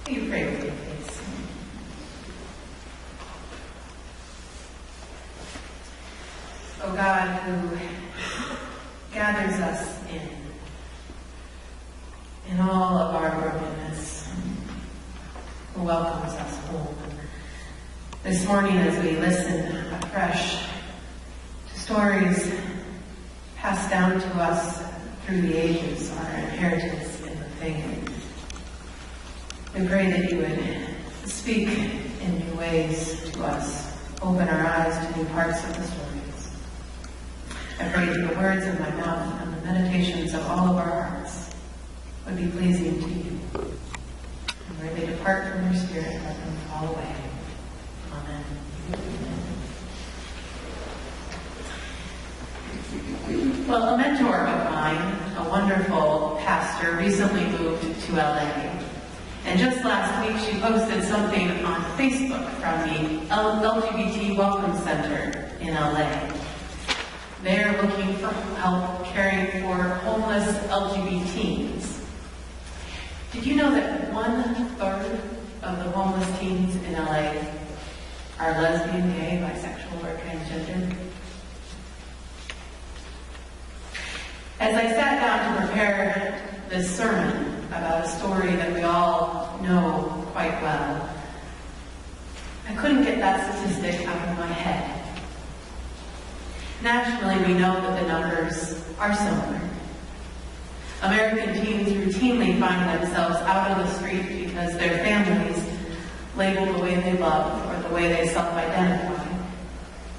Will you pray with me, please? Oh God, who gathers us in all of our brokenness, who welcomes us home. This morning, as we listen afresh to stories passed down to us through the ages, our inheritance in the faith, we pray that you would speak in new ways to us, open our eyes to new parts of the stories. I pray that the words of my mouth and the meditations of all of our hearts would be pleasing to you. And where they depart from your spirit, let them fall away. Amen. Well, a mentor of mine, a wonderful pastor, recently moved to LA. And just last week, she posted something on Facebook from the LGBT Welcome Center in LA. They're looking for help caring for homeless LGBT teens. Did you know that 1/3 of the homeless teens in LA are lesbian, gay, bisexual, or transgender? As I sat down to prepare this sermon about a story that we all know quite well, I couldn't get that statistic out of my head. Nationally, we know that the numbers are similar. American teens routinely find themselves out on the street because their families label the way they love or the way they self-identify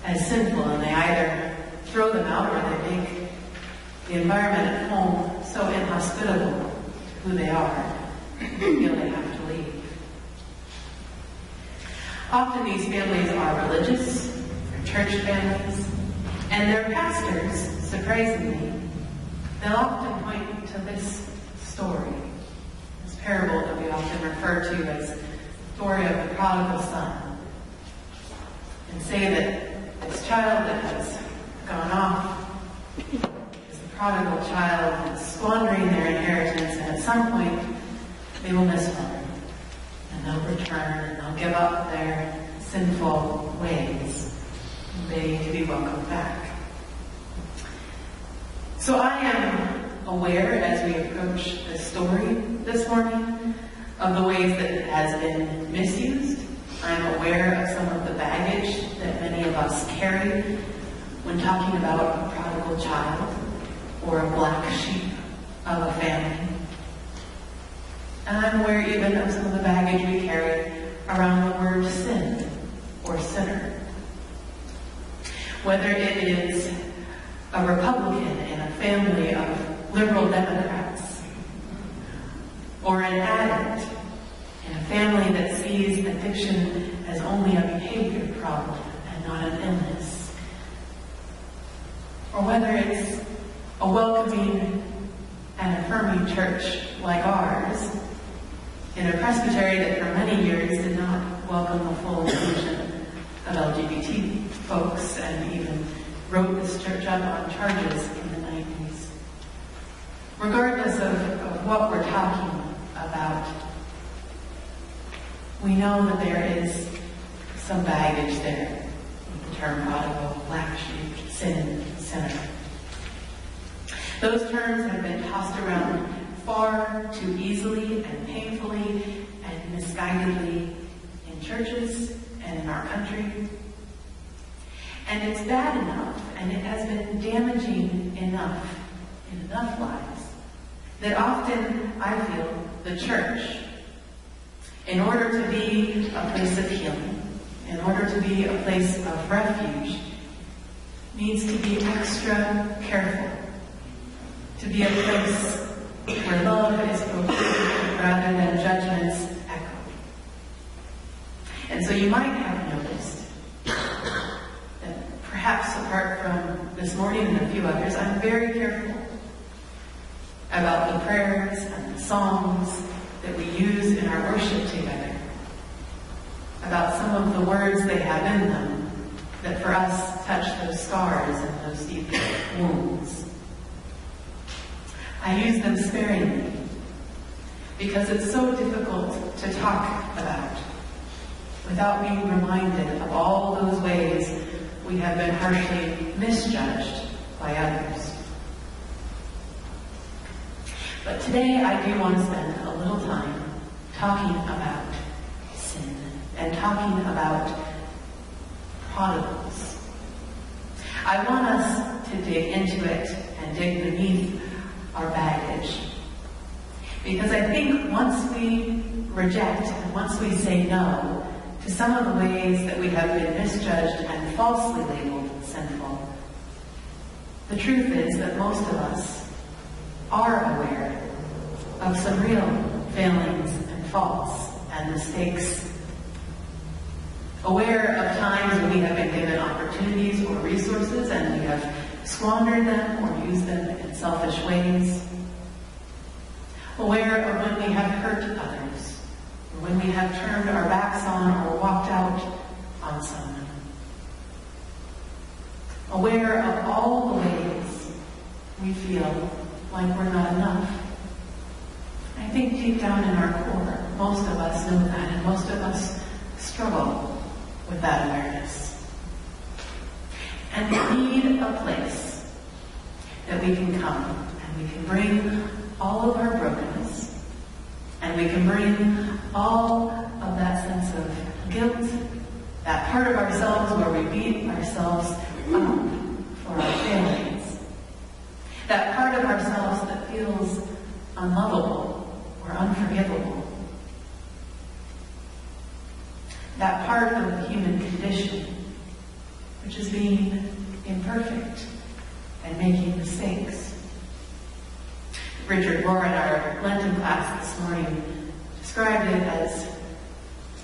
as sinful, and they either throw them out or they make the environment at home so inhospitable to who they are, they feel they have to leave. Often these families are religious, or church families, and their pastors, surprisingly, they'll often point to this story, this parable that we often refer to as the story of the prodigal son, and say that this child that has gone off is a prodigal child that's squandering their inheritance, and at some point they will miss one, and they'll return, and they'll give up their sinful ways, and they need to be welcomed back. So I am aware, as we approach this story this morning, of the ways that it has been misused. I'm aware of some of the baggage that many of us carry when talking about a prodigal child or a black sheep of a family. And I'm aware even of some of the baggage we carry around the word sin or sinner. Whether it is a Republican in a family of liberal Democrats, or an addict in a family that sees addiction as only a behavior problem and not an illness, or whether it's a welcoming and affirming church like ours, in a presbytery that for many years did not welcome the full inclusion of LGBT folks and even wrote this church up on charges in the 90s. Regardless of what we're talking about, we know that there is some baggage there with the term prodigal, black sheep, sin, sinner. Those terms have been tossed around far too easily and painfully and misguidedly in churches and in our country. And it's bad enough, and it has been damaging enough in enough lives, that often I feel the church, in order to be a place of healing, in order to be a place of refuge, needs to be extra careful, to be a place where love is proclaimed rather than judgments echoed. And so you might have noticed that perhaps apart from this morning and a few others, I'm very careful about the prayers and the songs that we use in our worship together, about some of the words they have in them that for us touch those scars and those deep wounds. I use them sparingly, because it's so difficult to talk about without being reminded of all those ways we have been harshly misjudged by others. But today I do want to spend a little time talking about sin and talking about prodigals. I want us to dig into it and dig beneath our baggage. Because I think once we reject and once we say no to some of the ways that we have been misjudged and falsely labeled sinful, the truth is that most of us are aware of some real failings and faults and mistakes. Aware of times when we have been given opportunities or resources and we have squandered them or used them in selfish ways. Aware of when we have hurt others, or when we have turned our backs on or walked out on someone. Aware of all the ways we feel like we're not enough. I think deep down in our core, most of us know that, and most of us struggle with that awareness. And we need a place that we can come and we can bring all of our brokenness, and we can bring all of that sense of guilt, that part of ourselves where we beat ourselves up for our failings, that part of ourselves that feels unlovable or unforgivable, that part of the human condition which is being imperfect and making mistakes. Richard Moore in our Lenten class this morning described it as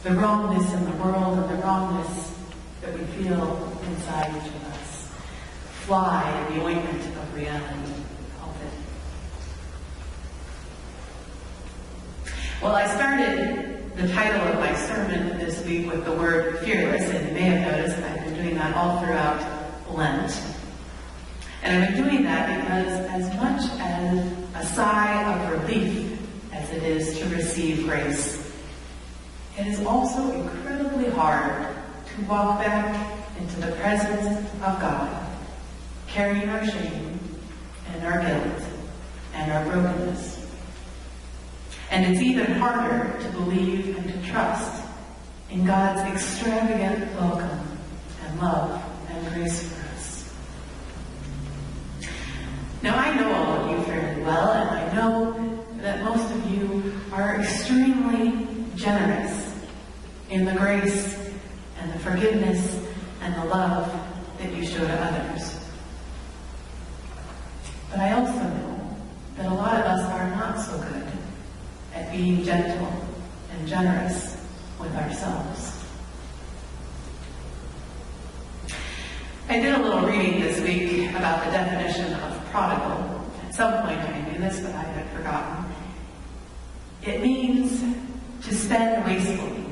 the wrongness in the world and the wrongness that we feel inside each of us. Fly in the ointment of reality, he called it. Well, I started the title of my sermon this week with the word fearless, and you may have noticed I've been doing that all throughout Lent. And I've been doing that because as much as a sigh of relief as it is to receive grace, it is also incredibly hard to walk back into the presence of God, carrying our shame and our guilt and our brokenness. And it's even harder to believe and to trust in God's extravagant welcome and love and grace for us. Now, I know all of you fairly well, and I know that most of you are extremely generous in the grace and the forgiveness and the love that you show to others. But I also know that a lot of us are not so good at being gentle and generous with ourselves. I did a little reading this week about the definition of prodigal. At some point I knew this, but I had forgotten. It means to spend wastefully,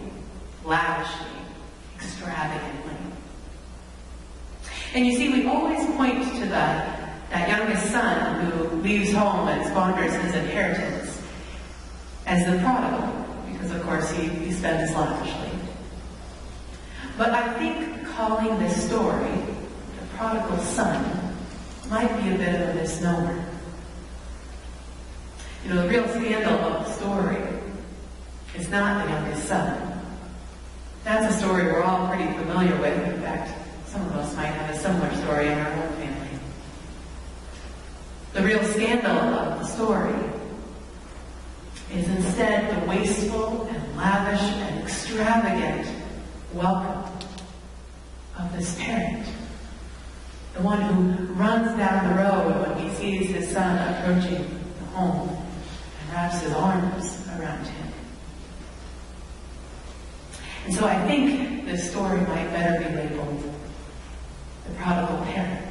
lavishly, extravagantly. And you see, we always point to that youngest son who leaves home and squanders his inheritance as the prodigal, because of course he spends lavishly. But I think calling this story the prodigal son might be a bit of a misnomer. You know, the real scandal of the story is not the youngest son. That's a story we're all pretty familiar with. In fact, some of us might have a similar story in our own family. The real scandal of the story is instead the wasteful and lavish and extravagant welcome of this parent. The one who runs down the road when he sees his son approaching the home and wraps his arms around him. And so I think this story might better be labeled the prodigal parent.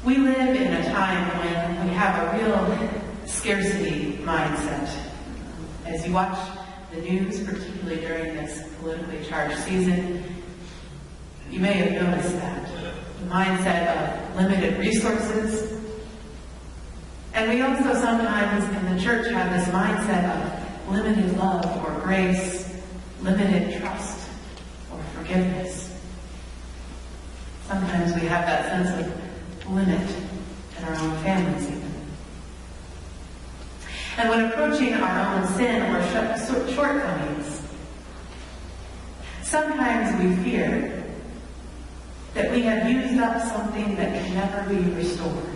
We live in a time when we have a real scarcity mindset. As you watch the news, particularly during this politically charged season, you may have noticed that. The mindset of limited resources, And we also sometimes in the church have this mindset of limited love or grace, limited trust or forgiveness. Sometimes we have that sense of limit in our own families even. And when approaching our own sin or shortcomings, sometimes we fear that we have used up something that can never be restored.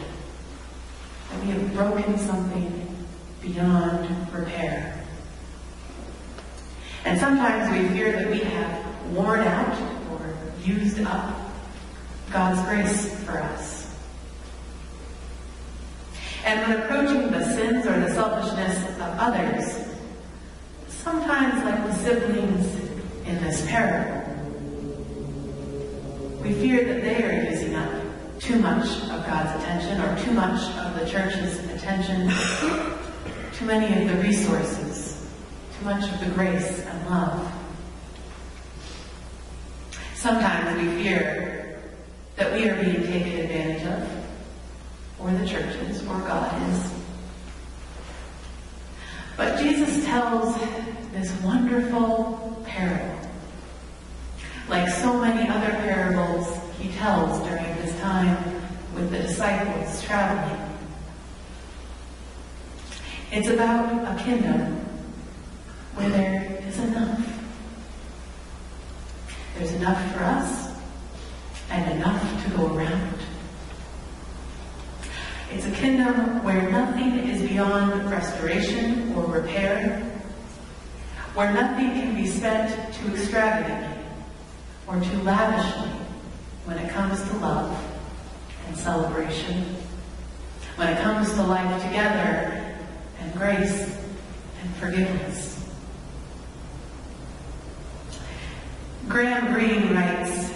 That we have broken something beyond repair. And sometimes we fear that we have worn out or used up God's grace for us. And when approaching the sins or the selfishness of others, sometimes like the siblings in this parable, we fear that they are using up too much of God's attention or too much of the church's attention, too many of the resources, too much of the grace and love. Sometimes we fear that we are being taken advantage of, or the churches, or God is. But Jesus tells this wonderful parable. Like so many other parables he tells during his time with the disciples traveling. It's about a kingdom where there is enough. There's enough for us and enough to go around. It's a kingdom where nothing is beyond restoration or repair, where nothing can be spent too extravagantly or too lavishly when it comes to love and celebration, when it comes to life together and grace and forgiveness. Graham Greene writes,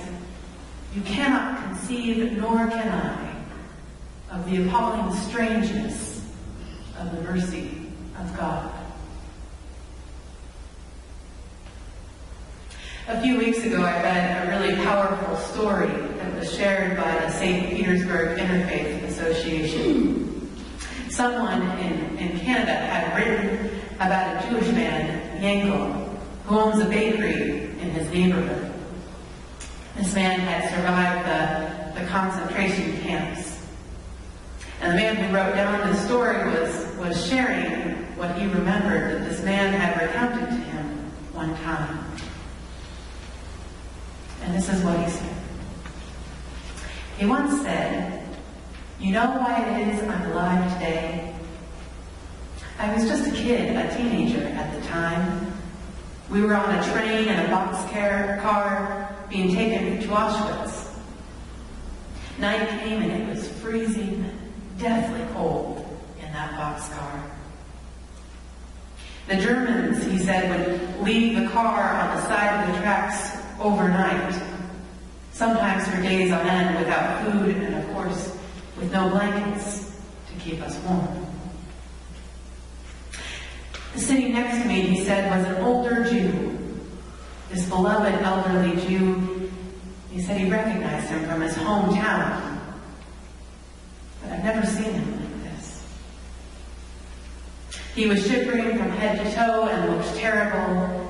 "You cannot conceive, nor can I, of the appalling strangeness of the mercy of God." A few weeks ago, I read a really powerful story that was shared by the St. Petersburg Interfaith Association. Someone in Canada had written about a Jewish man, Yankel, who owns a bakery in his neighborhood. This man had survived the concentration camps. And the man who wrote down this story was sharing what he remembered that this man had recounted to him one time. And this is what he said. He once said, "You know why it is I'm alive today? I was just a kid, a teenager at the time. We were on a train in a boxcar being taken to Auschwitz. Night came and it was freezing, deathly cold in that boxcar. The Germans," he said, "would leave the car on the side of the tracks overnight, sometimes for days on end without food and, of course, with no blankets to keep us warm. Sitting next to me," he said, "was an older Jew, this beloved elderly Jew. He said he recognized him from his hometown. But I've never seen him like this. He was shivering from head to toe and looked terrible.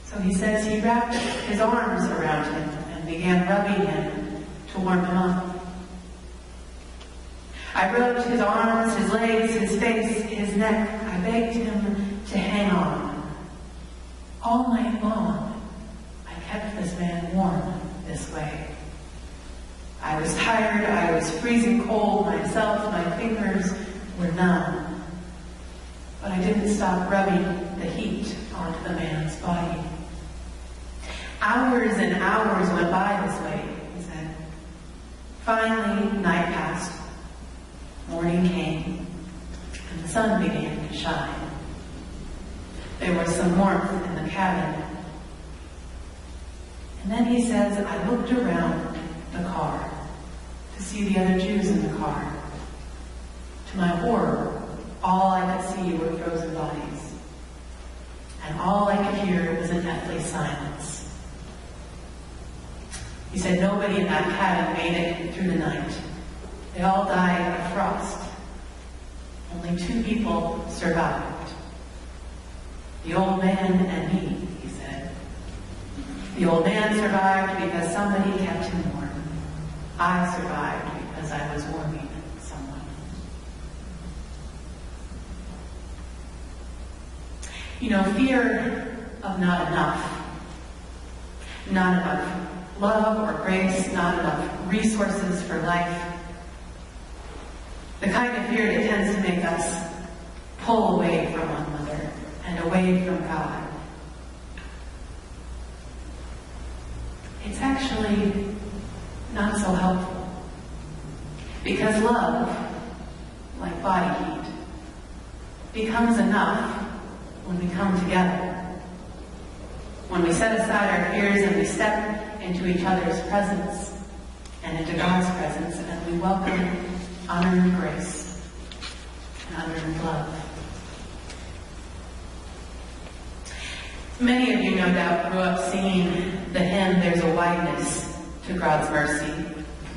So he says he wrapped his arms around him and began rubbing him to warm him up. I rubbed his arms, his legs, his face, his neck. I begged him to hang on. All night long, I kept this man warm this way. I was tired, I was freezing cold myself, my fingers were numb. But I didn't stop rubbing the heat onto the man's body. Hours and hours went by this way," he said. "Finally, night passed. Morning came, and the sun began to shine. There was some warmth in the cabin. And then," he says, "I looked around the car to see the other Jews in the car. To my horror, all I could see were frozen bodies. And all I could hear was a deathly silence." He said nobody in that cabin made it through the night. They all died of frost only 2 people survived. The old man and me, he said. The old man survived because somebody kept him warm. I survived because I was warming someone. You know, fear of not enough love or grace, not enough resources for life, the kind of fear that tends to make us pull away from one another and away from God. It's actually not so helpful. Because love, like body heat, becomes enough when we come together. When we set aside our fears and we step into each other's presence and into God's presence, and we welcome unearned grace and unearned love. Many of you, no doubt, grew up singing the hymn, "There's a Wideness to God's Mercy."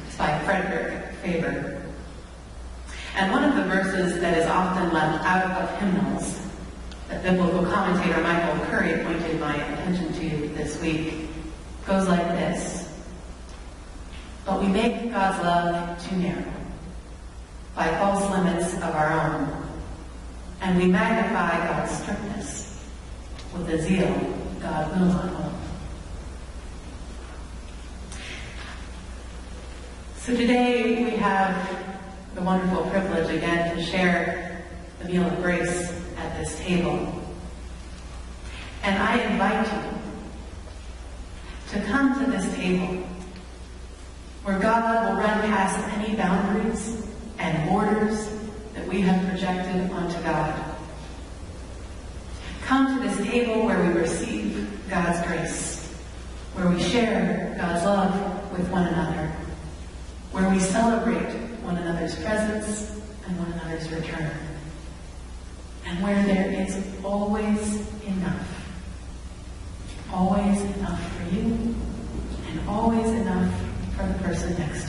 It's by Frederick Faber. And one of the verses that is often left out of hymnals that biblical commentator Michael Curry pointed my attention to this week goes like this: "But we make God's love too narrow by false limits of our own, and we magnify God's strictness with a zeal God will not hold." So today we have the wonderful privilege again to share the meal of grace at this table. And I invite you to come to this table where God will run past any boundaries and borders that we have projected onto God. Come to this table where we receive God's grace, where we share God's love with one another, where we celebrate one another's presence and one another's return, and where there is always enough for you, and always enough for the person next to you.